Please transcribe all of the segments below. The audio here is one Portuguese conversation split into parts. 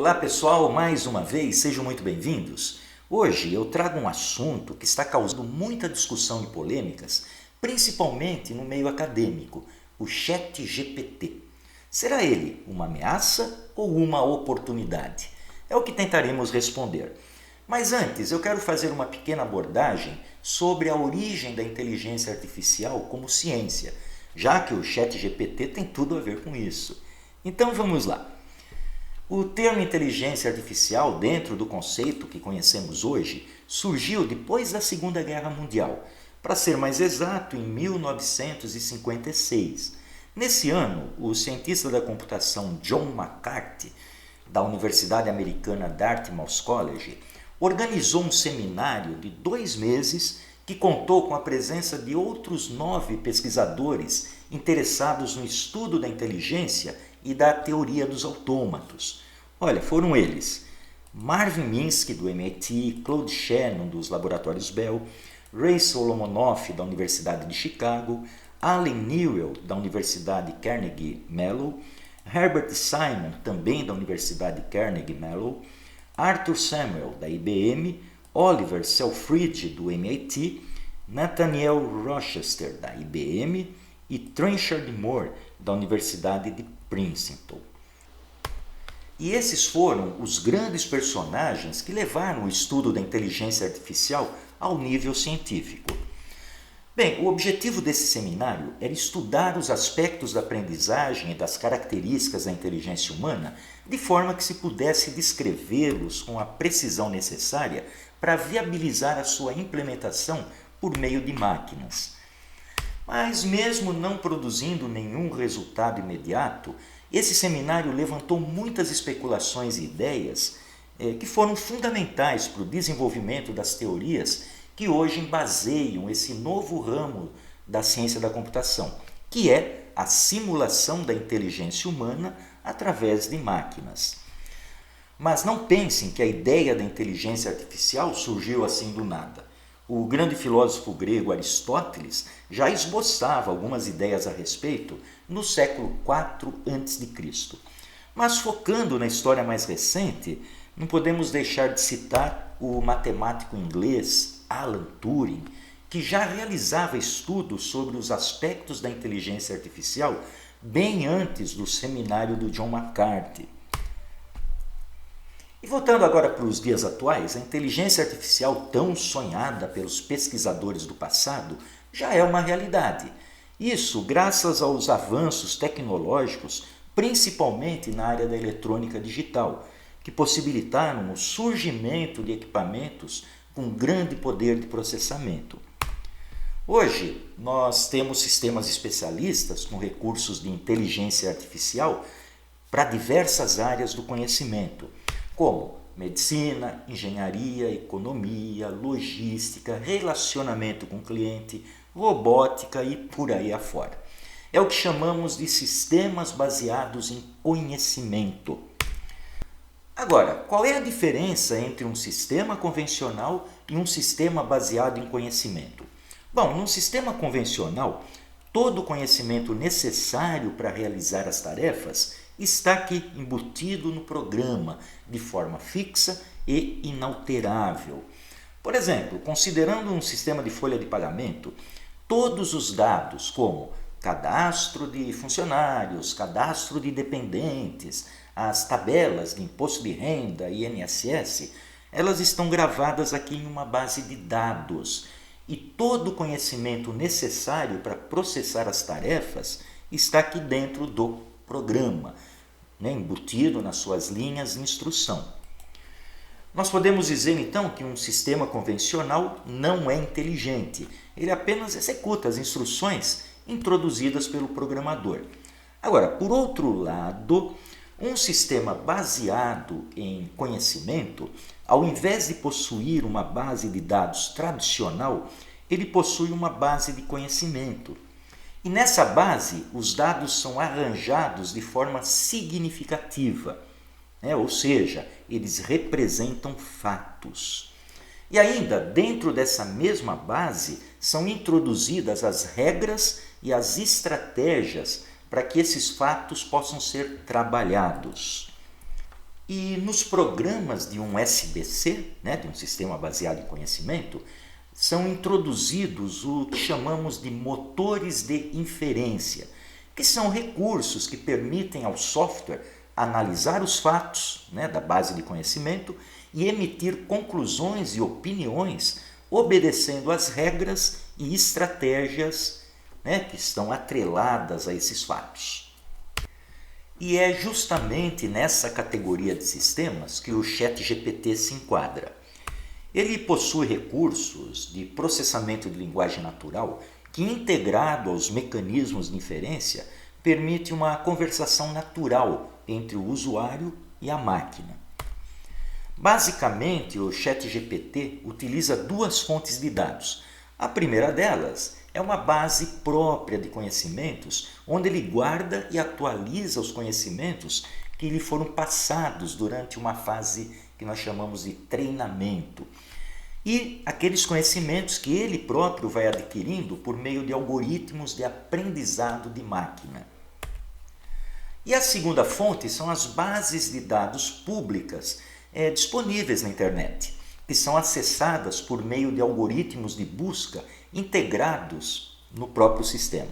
Olá pessoal, mais uma vez, sejam muito bem-vindos. Hoje eu trago um assunto que está causando muita discussão e polêmicas, principalmente no meio acadêmico, o ChatGPT. Será ele uma ameaça ou uma oportunidade? É o que tentaremos responder. Mas antes, eu quero fazer uma pequena abordagem sobre a origem da inteligência artificial como ciência, já que o ChatGPT tem tudo a ver com isso. Então vamos lá. O termo inteligência artificial, dentro do conceito que conhecemos hoje, surgiu depois da Segunda Guerra Mundial, para ser mais exato, em 1956. Nesse ano, o cientista da computação John McCarthy, da Universidade Americana Dartmouth College, organizou um seminário de 2 meses que contou com a presença de outros 9 pesquisadores interessados no estudo da inteligência e da teoria dos autômatos. Olha, foram eles: Marvin Minsky, do MIT, Claude Shannon, dos Laboratórios Bell, Ray Solomonoff, da Universidade de Chicago, Allen Newell, da Universidade Carnegie Mellon, Herbert Simon, também da Universidade Carnegie Mellon, Arthur Samuel, da IBM, Oliver Selfridge, do MIT, Nathaniel Rochester, da IBM, e Trenchard Moore, da Universidade de Princeton. E esses foram os grandes personagens que levaram o estudo da inteligência artificial ao nível científico. Bem, o objetivo desse seminário era estudar os aspectos da aprendizagem e das características da inteligência humana de forma que se pudesse descrevê-los com a precisão necessária para viabilizar a sua implementação por meio de máquinas. Mas mesmo não produzindo nenhum resultado imediato, esse seminário levantou muitas especulações e ideias que foram fundamentais para o desenvolvimento das teorias que hoje embaseiam esse novo ramo da ciência da computação, que é a simulação da inteligência humana através de máquinas. Mas não pensem que a ideia da inteligência artificial surgiu assim do nada. O grande filósofo grego Aristóteles já esboçava algumas ideias a respeito no século IV a.C. Mas focando na história mais recente, não podemos deixar de citar o matemático inglês Alan Turing, que já realizava estudos sobre os aspectos da inteligência artificial bem antes do seminário do John McCarthy. E voltando agora para os dias atuais, a inteligência artificial tão sonhada pelos pesquisadores do passado já é uma realidade. Isso graças aos avanços tecnológicos, principalmente na área da eletrônica digital, que possibilitaram o surgimento de equipamentos com grande poder de processamento. Hoje, nós temos sistemas especialistas com recursos de inteligência artificial para diversas áreas do conhecimento, como medicina, engenharia, economia, logística, relacionamento com o cliente, robótica e por aí afora. É o que chamamos de sistemas baseados em conhecimento. Agora, qual é a diferença entre um sistema convencional e um sistema baseado em conhecimento? Bom, num sistema convencional, todo o conhecimento necessário para realizar as tarefas está aqui embutido no programa, de forma fixa e inalterável. Por exemplo, considerando um sistema de folha de pagamento, todos os dados, como cadastro de funcionários, cadastro de dependentes, as tabelas de imposto de renda e INSS, elas estão gravadas aqui em uma base de dados. E todo o conhecimento necessário para processar as tarefas está aqui dentro do programa, embutido nas suas linhas de instrução. Nós podemos dizer então que um sistema convencional não é inteligente, ele apenas executa as instruções introduzidas pelo programador. Agora, por outro lado, um sistema baseado em conhecimento, ao invés de possuir uma base de dados tradicional, ele possui uma base de conhecimento. E nessa base, os dados são arranjados de forma significativa, ou seja, eles representam fatos. E ainda, dentro dessa mesma base, são introduzidas as regras e as estratégias para que esses fatos possam ser trabalhados. E nos programas de um SBC, né, de um sistema baseado em conhecimento, são introduzidos o que chamamos de motores de inferência, que são recursos que permitem ao software analisar os fatos, né, da base de conhecimento e emitir conclusões e opiniões obedecendo às regras e estratégias, né, que estão atreladas a esses fatos. E é justamente nessa categoria de sistemas que o ChatGPT se enquadra. Ele possui recursos de processamento de linguagem natural que, integrado aos mecanismos de inferência, permite uma conversação natural entre o usuário e a máquina. Basicamente, o ChatGPT utiliza duas fontes de dados. A primeira delas é uma base própria de conhecimentos, onde ele guarda e atualiza os conhecimentos que lhe foram passados durante uma fase que nós chamamos de treinamento. E aqueles conhecimentos que ele próprio vai adquirindo por meio de algoritmos de aprendizado de máquina. E a segunda fonte são as bases de dados públicas disponíveis na internet, que são acessadas por meio de algoritmos de busca integrados no próprio sistema.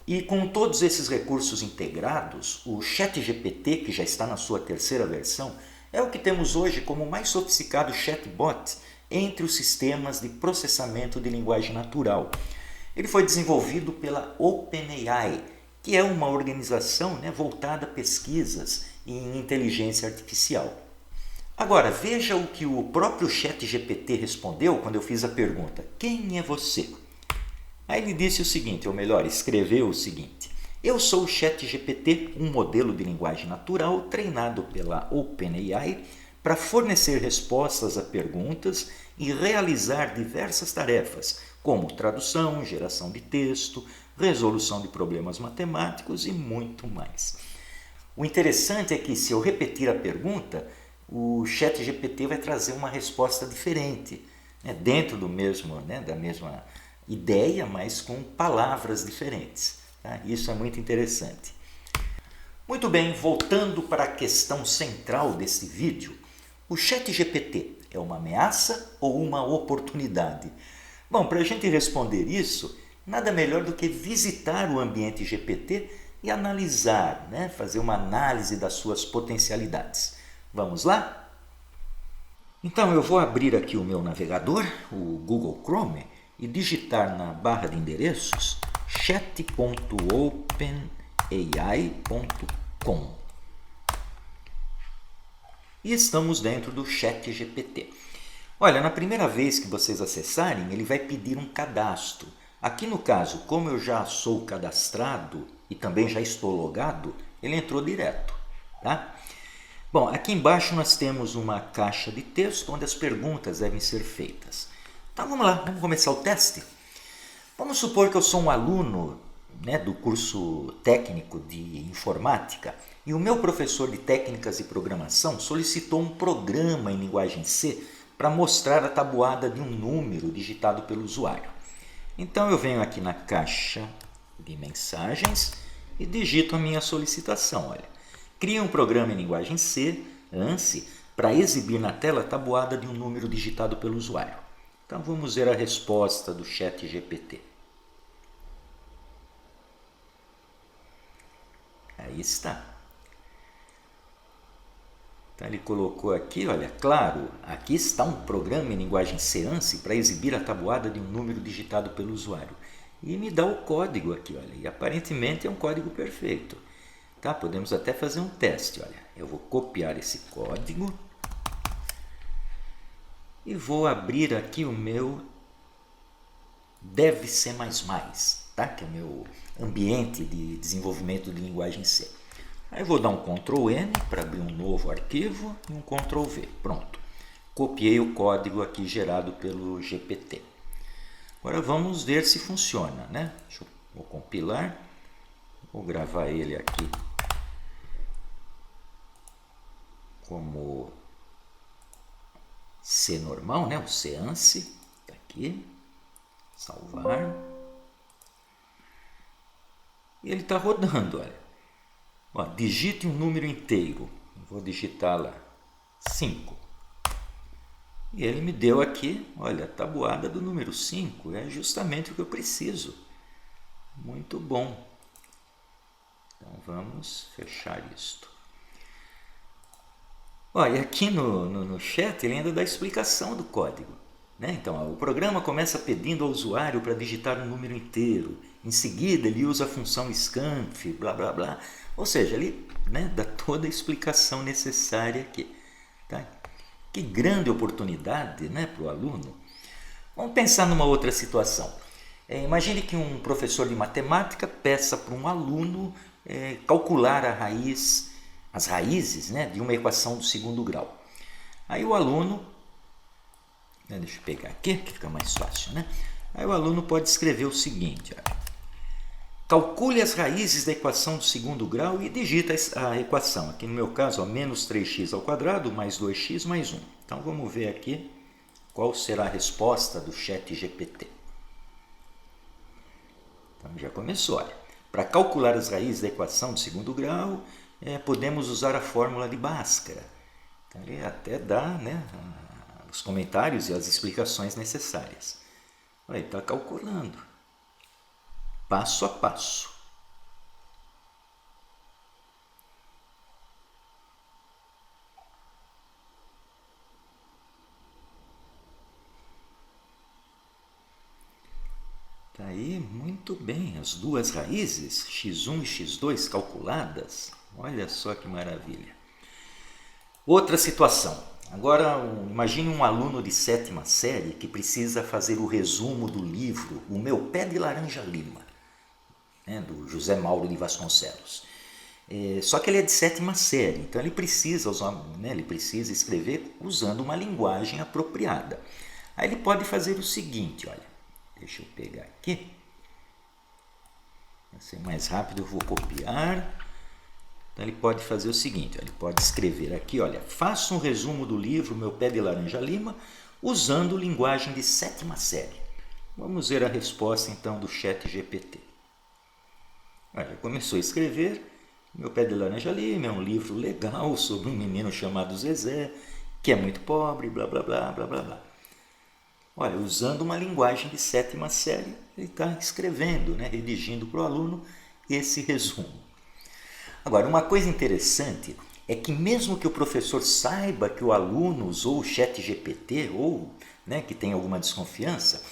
E com todos esses recursos integrados, o ChatGPT, que já está na sua terceira versão, é o que temos hoje como o mais sofisticado chatbot entre os sistemas de processamento de linguagem natural. Ele foi desenvolvido pela OpenAI, que é uma organização, voltada a pesquisas em inteligência artificial. Agora, veja o que o próprio ChatGPT respondeu quando eu fiz a pergunta: quem é você? Aí ele disse o seguinte, ou melhor, escreveu o seguinte: eu sou o ChatGPT, um modelo de linguagem natural treinado pela OpenAI para fornecer respostas a perguntas e realizar diversas tarefas, como tradução, geração de texto, resolução de problemas matemáticos e muito mais. O interessante é que, se eu repetir a pergunta, o ChatGPT vai trazer uma resposta diferente, dentro do mesmo, da mesma ideia, mas com palavras diferentes. Tá? Isso é muito interessante. Muito bem, voltando para a questão central desse vídeo, o ChatGPT é uma ameaça ou uma oportunidade? Bom, para a gente responder isso, nada melhor do que visitar o ambiente GPT e analisar, fazer uma análise das suas potencialidades. Vamos lá? Então eu vou abrir aqui o meu navegador, o Google Chrome, e digitar na barra de endereços chat.openai.com. E estamos dentro do ChatGPT. Olha, na primeira vez que vocês acessarem, ele vai pedir um cadastro. Aqui no caso, como eu já sou cadastrado e também já estou logado, ele entrou direto. Tá? Bom, aqui embaixo nós temos uma caixa de texto onde as perguntas devem ser feitas. Então vamos lá, vamos começar o teste? Vamos supor que eu sou um aluno do curso técnico de informática e o meu professor de técnicas de programação solicitou um programa em linguagem C para mostrar a tabuada de um número digitado pelo usuário. Então eu venho aqui na caixa de mensagens e digito a minha solicitação. Olha, cria um programa em linguagem C, ANSI, para exibir na tela a tabuada de um número digitado pelo usuário. Então vamos ver a resposta do ChatGPT. Aí está. Então ele colocou aqui, olha, claro, aqui está um programa em linguagem C ANSI para exibir a tabuada de um número digitado pelo usuário. E me dá o código aqui, olha, e aparentemente é um código perfeito. Tá? Podemos até fazer um teste, olha. Eu vou copiar esse código e vou abrir aqui o meu DevC++, tá? Que é o meu ambiente de desenvolvimento de linguagem C. Aí eu vou dar um Ctrl N para abrir um novo arquivo e um Ctrl V. Pronto. Copiei o código aqui gerado pelo GPT. Agora vamos ver se funciona, vou compilar. Vou gravar ele aqui como C normal, o C ANSI. Tá aqui. Salvar. E ele está rodando, olha. Ó, digite um número inteiro. Vou digitar lá 5. E ele me deu aqui, olha, a tabuada do número 5. É justamente o que eu preciso. Muito bom. Então vamos fechar isto. Olha, aqui no chat ele ainda dá a explicação do código. Né? Então, o programa começa pedindo ao usuário para digitar um número inteiro. Em seguida, ele usa a função scanf, blá blá blá. Ou seja, ele, né, dá toda a explicação necessária aqui. Tá? Que grande oportunidade, né, para o aluno. Vamos pensar numa outra situação. Imagine que um professor de matemática peça para um aluno calcular as raízes, né, de uma equação do segundo grau. Aí o aluno, deixa eu pegar aqui que fica mais fácil, né? Aí o aluno pode escrever o seguinte: calcule as raízes da equação do segundo grau e digita a equação. Aqui no meu caso, menos 3x ao quadrado mais 2x mais 1. Então vamos ver aqui qual será a resposta do chat GPT. Então já começou, olha. Para calcular as raízes da equação do segundo grau, podemos usar a fórmula de Bhaskara. Então ele até dá, né, os comentários e as explicações necessárias. Olha, ele está calculando, passo a passo. Está aí, muito bem, as duas raízes, x1 e x2 calculadas. Olha só que maravilha. Outra situação. Agora, imagine um aluno de 7ª série que precisa fazer o resumo do livro O Meu Pé de Laranja Lima, né, do José Mauro de Vasconcelos. Só que ele é de 7ª série, então ele precisa escrever usando uma linguagem apropriada. Aí ele pode fazer o seguinte, olha, deixa eu pegar aqui, para ser mais rápido eu vou copiar. Então ele pode fazer o seguinte, ele pode escrever aqui, olha, faça um resumo do livro Meu Pé de Laranja Lima usando linguagem de 7ª série. Vamos ver a resposta então do chat GPT. Olha, começou a escrever. Meu Pé de Laranja Lima é um livro legal sobre um menino chamado Zezé, que é muito pobre, blá blá blá blá blá blá. Olha, usando uma linguagem de 7ª série, ele está escrevendo, né, redigindo para o aluno esse resumo. Agora, uma coisa interessante é que mesmo que o professor saiba que o aluno usou o chat GPT ou, né, que tem alguma desconfiança,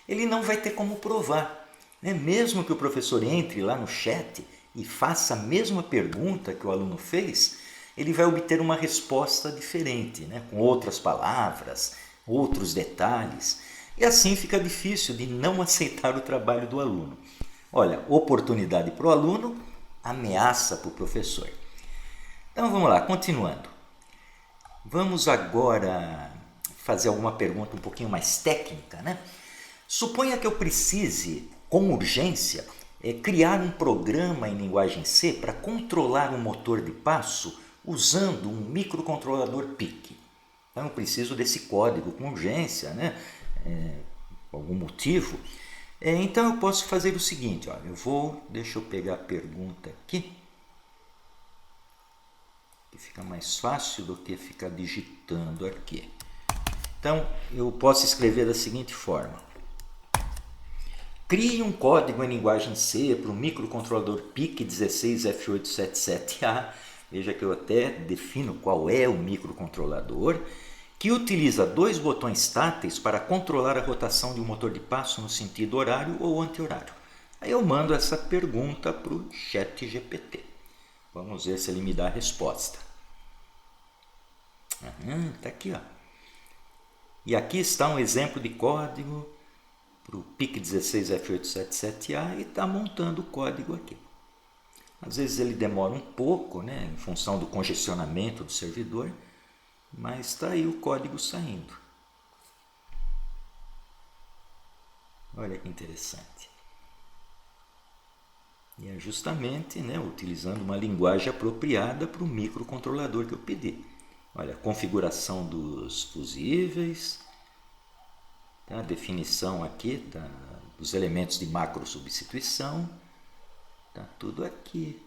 ele não vai ter como provar. Né? Mesmo que o professor entre lá no chat e faça a mesma pergunta que o aluno fez, ele vai obter uma resposta diferente, né? Com outras palavras, outros detalhes. E assim fica difícil de não aceitar o trabalho do aluno. Olha, oportunidade para o aluno, ameaça para o professor. Então vamos lá, continuando. Vamos agora fazer alguma pergunta um pouquinho mais técnica, né? Suponha que eu precise, com urgência, criar um programa em linguagem C para controlar um motor de passo usando um microcontrolador PIC. Então eu preciso desse código com urgência, né? Por algum motivo. Então eu posso fazer o seguinte, ó, deixa eu pegar a pergunta aqui, que fica mais fácil do que ficar digitando aqui. Então eu posso escrever da seguinte forma: crie um código em linguagem C para o microcontrolador PIC 16F877A. Veja que eu até defino qual é o microcontrolador, que utiliza 2 botões táteis para controlar a rotação de um motor de passo no sentido horário ou anti-horário. Aí eu mando essa pergunta para o chat GPT. Vamos ver se ele me dá a resposta. Tá aqui, ó. E aqui está um exemplo de código para o PIC 16F877A e está montando o código aqui. Às vezes ele demora um pouco, né, em função do congestionamento do servidor, mas está aí o código saindo. Olha que interessante. E é justamente, né, utilizando uma linguagem apropriada para o microcontrolador que eu pedi. Olha, a configuração dos fusíveis, tá? A definição aqui dos elementos de macro substituição, tá tudo aqui.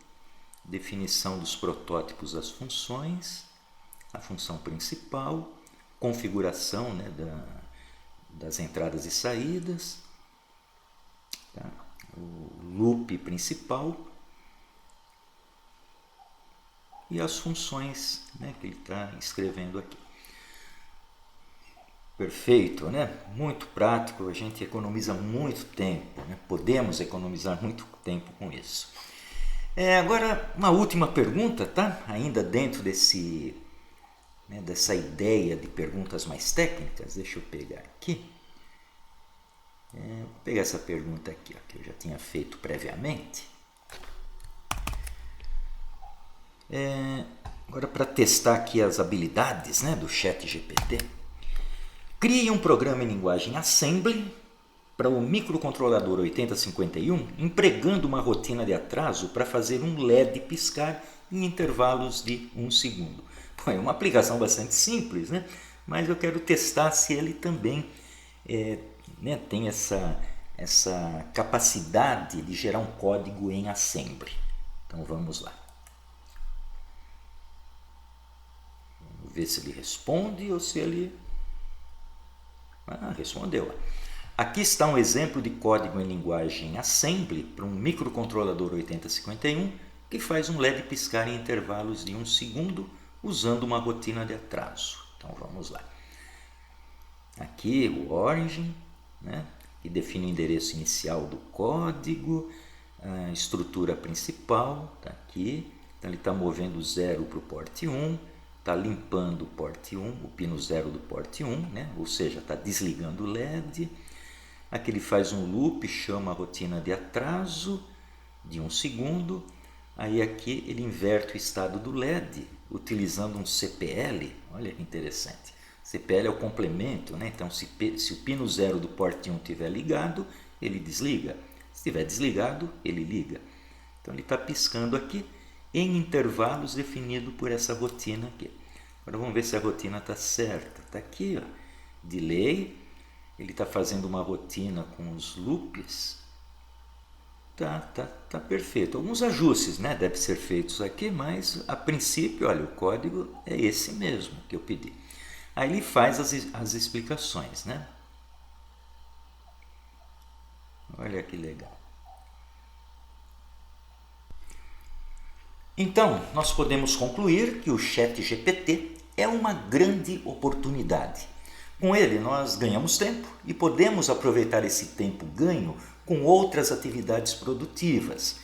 definição dos protótipos das funções, a função principal, configuração, né, das entradas e saídas, tá? O loop principal e as funções, né, que ele está escrevendo aqui. Perfeito, né? Muito prático, a gente economiza muito tempo, né? Podemos economizar muito tempo com isso. Agora, uma última pergunta, tá? Ainda dentro dessa ideia de perguntas mais técnicas, deixa eu pegar aqui. Vou pegar essa pergunta aqui, ó, que eu já tinha feito previamente. Agora, para testar aqui as habilidades, né, do ChatGPT, crie um programa em linguagem Assembly para o microcontrolador 8051, empregando uma rotina de atraso para fazer um LED piscar em intervalos de 1 segundo. Bom, é uma aplicação bastante simples, né? Mas eu quero testar se ele também tem essa capacidade de gerar um código em Assembly. Então vamos lá. Vamos ver se ele responde ou se ele... respondeu. Aqui está um exemplo de código em linguagem Assembly para um microcontrolador 8051 que faz um LED piscar em intervalos de 1 segundo usando uma rotina de atraso. Então vamos lá. Aqui o origin, né, que define o endereço inicial do código, a estrutura principal está aqui. Então ele está movendo o 0 para o porte 1. Está limpando o porte 1, o pino 0 do porte 1, né? Ou seja, está desligando o LED. Aqui ele faz um loop, chama a rotina de atraso de 1 segundo. Aí aqui ele inverte o estado do LED utilizando um CPL. Olha que interessante. CPL é o complemento, né? Então se o pino 0 do porte 1 estiver ligado, ele desliga. Se estiver desligado, ele liga. Então ele está piscando aqui em intervalos definidos por essa rotina aqui. Agora vamos ver se a rotina está certa. Está aqui, ó, delay. Ele está fazendo uma rotina com os loops. Tá perfeito. Alguns ajustes, né, devem ser feitos aqui, mas a princípio, olha, o código é esse mesmo que eu pedi. Aí ele faz as explicações, né? Olha que legal. Então, nós podemos concluir que o ChatGPT é uma grande oportunidade. Com ele, nós ganhamos tempo e podemos aproveitar esse tempo ganho com outras atividades produtivas.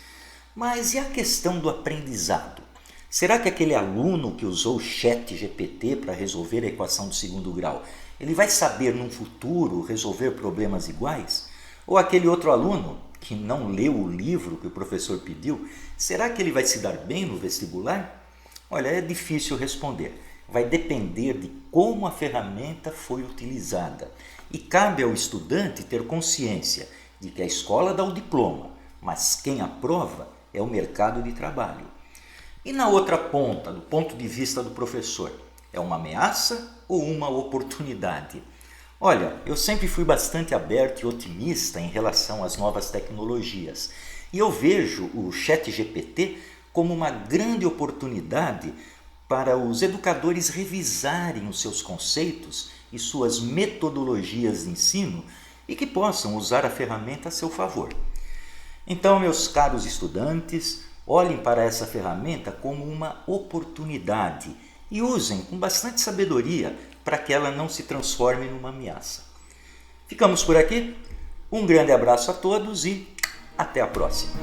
Mas e a questão do aprendizado? Será que aquele aluno que usou o ChatGPT para resolver a equação do segundo grau, ele vai saber no futuro resolver problemas iguais? Ou aquele outro aluno que não leu o livro que o professor pediu, será que ele vai se dar bem no vestibular? Olha, é difícil responder. Vai depender de como a ferramenta foi utilizada. E cabe ao estudante ter consciência de que a escola dá o diploma, mas quem aprova é o mercado de trabalho. E na outra ponta, do ponto de vista do professor, é uma ameaça ou uma oportunidade? Olha, eu sempre fui bastante aberto e otimista em relação às novas tecnologias. E eu vejo o ChatGPT como uma grande oportunidade para os educadores revisarem os seus conceitos e suas metodologias de ensino e que possam usar a ferramenta a seu favor. Então, meus caros estudantes, olhem para essa ferramenta como uma oportunidade e usem com bastante sabedoria para que ela não se transforme numa ameaça. Ficamos por aqui. Um grande abraço a todos e até a próxima.